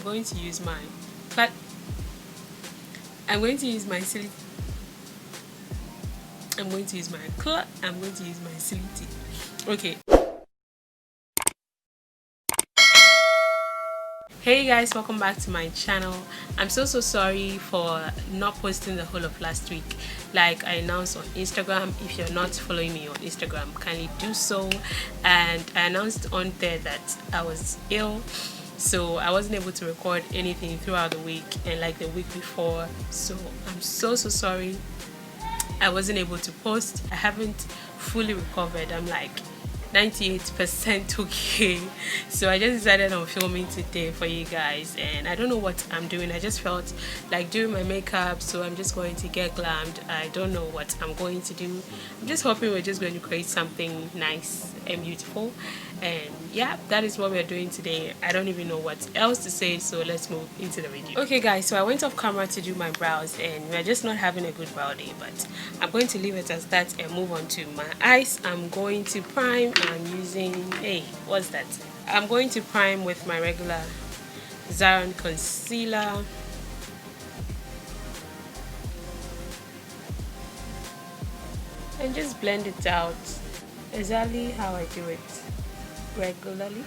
I'm going to use my I'm going to use my silly tea. Okay. Hey guys, welcome back to my channel. I'm so sorry for not posting the whole of last week like I announced on Instagram. If you're not following me on Instagram, kindly do so. And I announced on there that I was ill, so I wasn't able to record anything throughout the week and like the week before. So I'm so sorry I wasn't able to post. I haven't fully recovered. I'm like 98% okay, so I just decided on filming today for you guys, and I don't know what I'm doing. I just felt like doing my makeup, so I'm just going to get glammed. I don't know what I'm going to do. I'm just hoping we're just going to create something nice and beautiful, and yeah, that is what we're doing today. I don't even know what else to say, so let's move into the video. Okay guys, so I went off camera to do my brows and we're just not having a good brow day, but I'm going to leave it as that and move on to my eyes. I'm going to prime. I'm using, hey, what's that? I'm going to prime with my regular Zaron concealer. And just blend it out exactly how I do it regularly.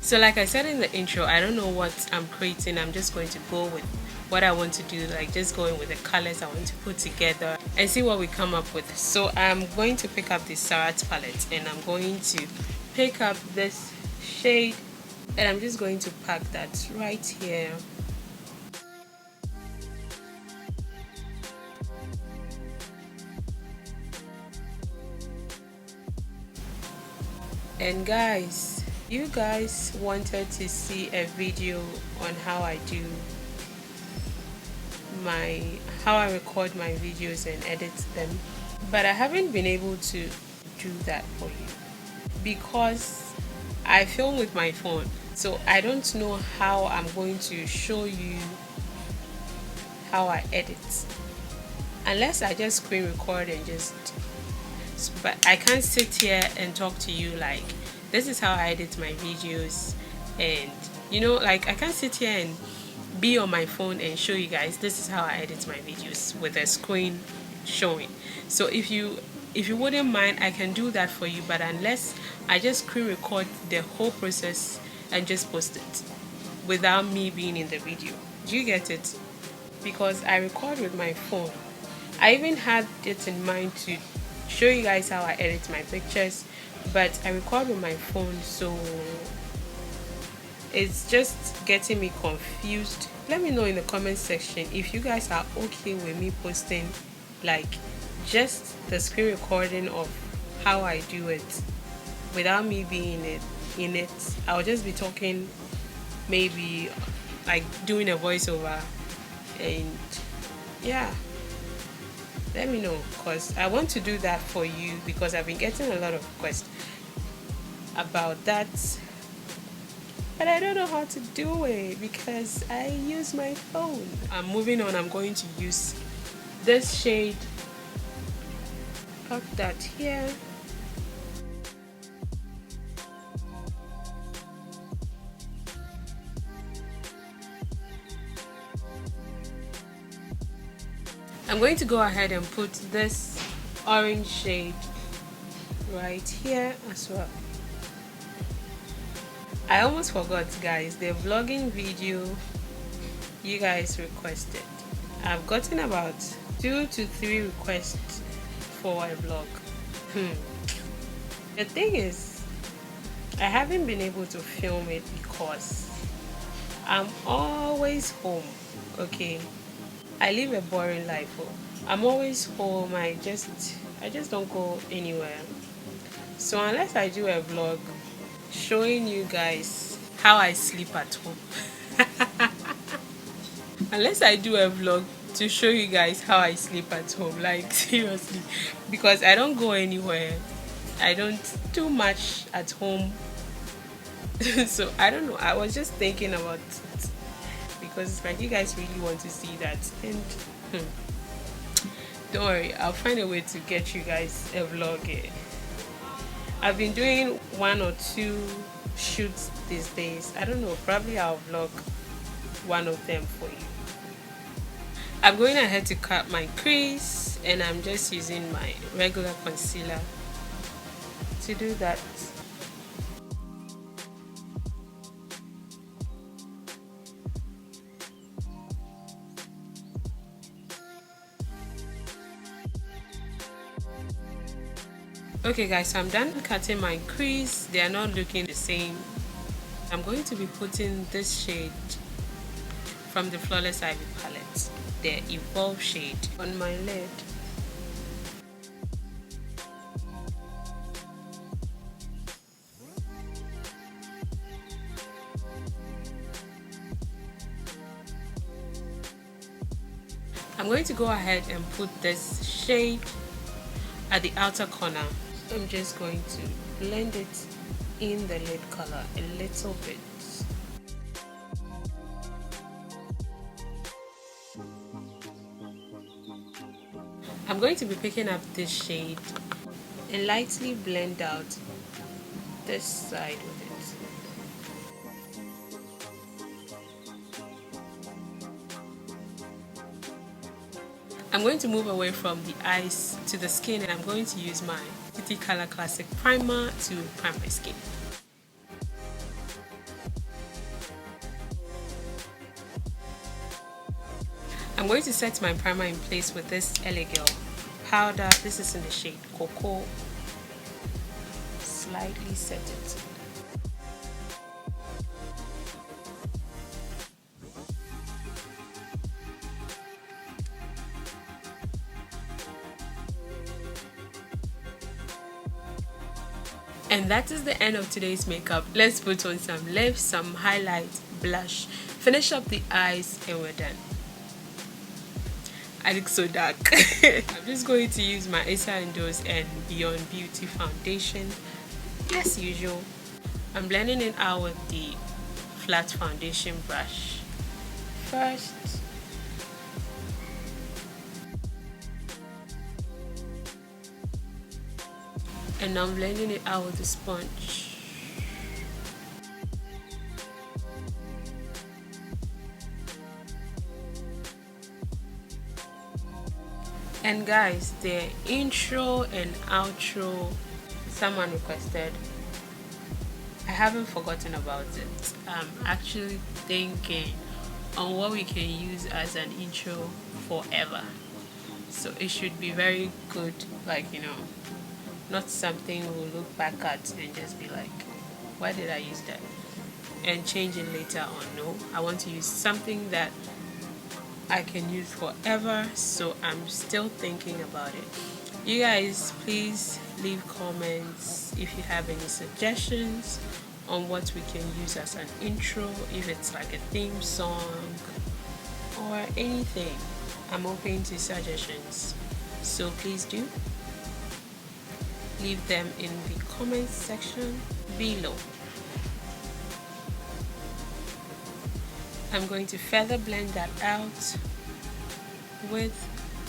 So like I said in the intro, I don't know what I'm creating. I'm just going to go with what I want to do, like just going with the colors I want to put together and see what we come up with. So I'm going to pick up this Sarat palette and I'm going to pick up this shade and I'm just going to pack that right here. And guys, you guys wanted to see a video on how I record my videos and edit them, but I haven't been able to do that for you because I film with my phone, so I don't know how I'm going to show you how I edit unless I just screen record and just, but I can't sit here and talk to you like this is how I edit my videos, and you know, like I can't sit here and be on my phone and show you guys this is how I edit my videos with a screen showing. So if you wouldn't mind, I can do that for you, but unless I just screen record the whole process and just post it without me being in the video. Do you get it? Because I record with my phone. I even had it in mind to show you guys how I edit my pictures, but I record with my phone, so it's just getting me confused. Let me know in the comment section if you guys are okay with me posting like just the screen recording of how I do it without me being in it. I'll just be talking, maybe like doing a voiceover, and yeah, let me know, because I want to do that for you because I've been getting a lot of requests about that, but I don't know how to do it because I use my phone. I'm moving on. I'm going to use this shade of that here. I'm going to go ahead and put this orange shade right here as well. I almost forgot, guys, the vlogging video you guys requested. I've gotten about 2 to 3 requests for a vlog. The thing is, I haven't been able to film it because I'm always home. Okay, I live a boring life. I'm always home. I just don't go anywhere. So unless I do a vlog showing you guys how I sleep at home, unless I do a vlog to show you guys how I sleep at home, like seriously, because I don't go anywhere, I don't do much at home. So I don't know, I was just thinking about it because it's like you guys really want to see that, and Don't worry, I'll find a way to get you guys a vlog here. I've been doing 1 or 2 shoots these days. I don't know, probably I'll vlog one of them for you. I'm going ahead to cut my crease, and I'm just using my regular concealer to do that. Okay guys, so I'm done cutting my crease. They are not looking the same. I'm going to be putting this shade from the Flawless Ivy palette, the Evolve shade, on my lid. I'm going to go ahead and put this shade at the outer corner. I'm just going to blend it in the lid color a little bit. I'm going to be picking up this shade and lightly blend out this side with it. I'm going to move away from the eyes to the skin, and I'm going to use my City Color Classic Primer to prime my skin. I'm going to set my primer in place with this LA Girl powder. This is in the shade Cocoa. Slightly set it. And that is the end of today's makeup. Let's put on some lips, some highlight, blush, finish up the eyes, and we're done. I look so dark. I'm just going to use my EYESHADOWS and Beyond Beauty foundation as usual. I'm blending it out with the flat foundation brush first. And I'm blending it out with the sponge. And guys, the intro and outro someone requested. I haven't forgotten about it. I'm actually thinking on what we can use as an intro forever. So it should be very good, like, you know, not something we'll look back at and just be like, why did I use that? And change it later on. No, I want to use something that I can use forever, so I'm still thinking about it. You guys, please leave comments if you have any suggestions on what we can use as an intro, if it's like a theme song or anything. I'm open to suggestions, so please do leave them in the comments section below. I'm going to feather blend that out with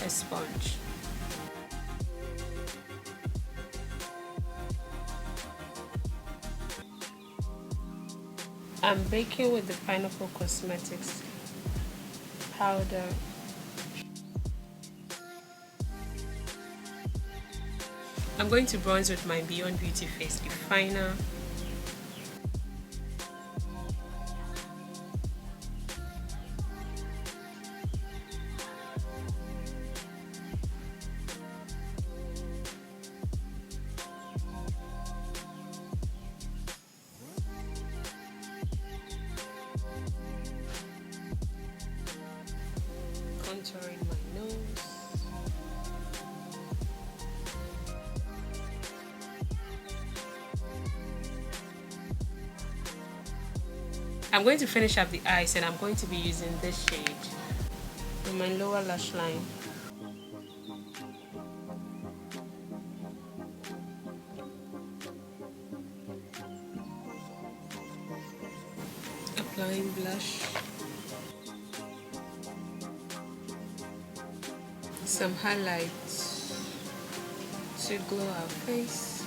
a sponge. I'm baking with the Pineapple Cosmetics powder. I'm going to bronze with my Beyond Beauty Face Definer. Contouring my nose. I'm going to finish up the eyes, and I'm going to be using this shade on my lower lash line. Applying blush. some highlights to glow our face.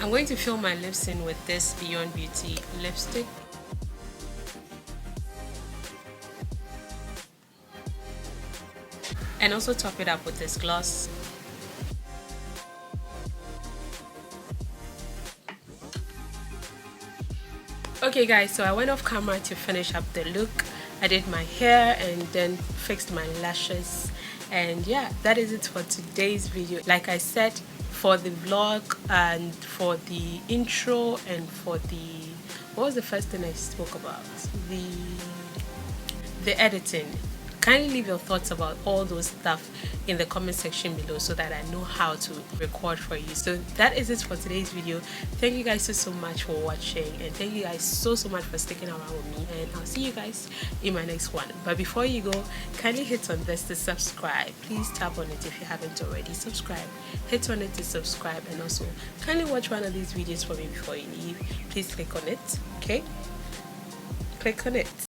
I'm going to fill my lips in with this Beyond Beauty lipstick. And also top it up with this gloss. Okay guys, so I went off camera to finish up the look. I did my hair and then fixed my lashes, and yeah, that is it for today's video. Like I said, for the vlog and for the intro and for the, what was the first thing I spoke about? The editing. Kindly leave your thoughts about all those stuff in the comment section below so that I know how to record for you. So that is it for today's video. Thank you guys so much for watching, and thank you guys so much for sticking around with me, and I'll see you guys in my next one. But before you go, kindly hit on this to subscribe. Please tap on it if you haven't already subscribed. Hit on it to subscribe, and also kindly watch one of these videos for me before you leave. Please click on it, okay? Click on it.